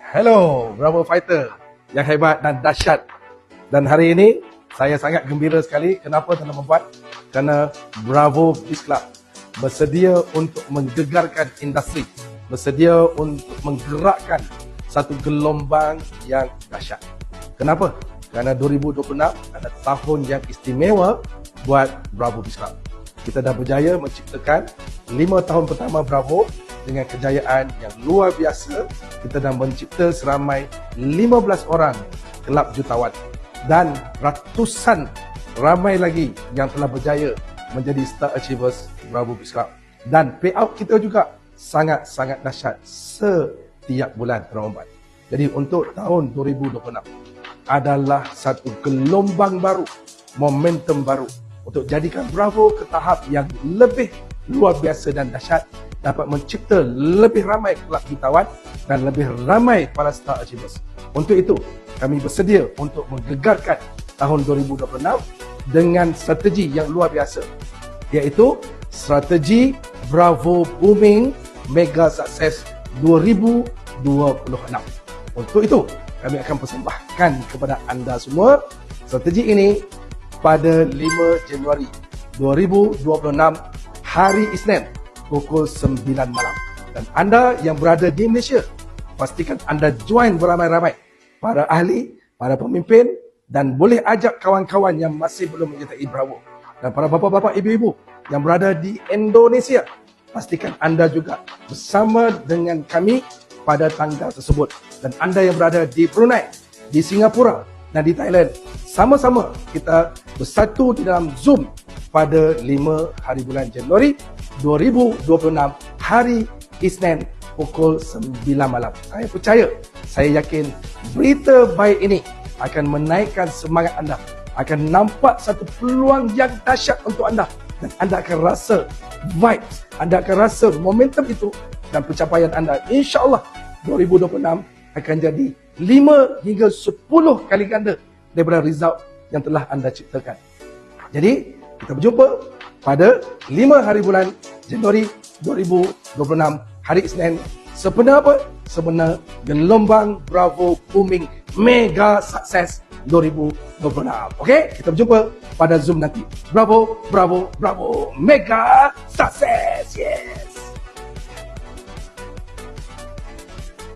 Hello, Bravo Fighter yang hebat dan dahsyat. Dan hari ini saya sangat gembira sekali. Kenapa tuan-tuan? Kerana Bravo Beach Club bersedia untuk menggegarkan industri, bersedia untuk menggerakkan satu gelombang yang dahsyat. Kenapa? Kerana 2026 adalah tahun yang istimewa buat Bravo Beach Club. Kita dah berjaya menciptakan 5 tahun pertama Bravo dengan kejayaan yang luar biasa. Kita dah mencipta seramai 15 orang kelab jutawan dan ratusan ramai lagi yang telah berjaya menjadi Star Achievers Bravo Beach Club. Dan payout kita juga sangat-sangat dahsyat setiap bulan Ramadan. Jadi untuk tahun 2026 adalah satu gelombang baru, momentum baru untuk jadikan Bravo ke tahap yang lebih luar biasa dan dahsyat, dapat mencipta lebih ramai kelab jutawan dan lebih ramai para Star Achievers. Untuk itu, kami bersedia untuk menggegarkan tahun 2026 dengan strategi yang luar biasa, iaitu strategi Bravo Booming Mega Success 2026. Untuk itu, kami akan persembahkan kepada anda semua strategi ini pada 5 Januari 2026 hari Isnin pukul 9 malam. Dan anda yang berada di Malaysia, pastikan anda join beramai-ramai, para ahli, para pemimpin, dan boleh ajak kawan-kawan yang masih belum menyertai Bravo. Dan para bapa-bapa, ibu-ibu yang berada di Indonesia, pastikan anda juga bersama dengan kami pada tanggal tersebut. Dan anda yang berada di Brunei, di Singapura dan di Thailand, sama-sama kita bersatu di dalam Zoom pada 5 hari bulan Januari 2026 hari Isnin pukul 9 malam. Saya percaya, saya yakin berita baik ini akan menaikkan semangat anda, akan nampak satu peluang yang dahsyat untuk anda, dan anda akan rasa vibes, anda akan rasa momentum itu, dan pencapaian anda insya-Allah 2026 akan jadi 5 hingga 10 kali ganda daripada result yang telah anda ciptakan. Jadi, kita berjumpa pada 5 hari bulan Januari 2026 hari Isnin. Sebenar apa? Sebenar gelombang Bravo Booming Mega Success 2026. Okey, kita berjumpa pada Zoom nanti. Bravo, Bravo, Bravo Mega Success. Yeah.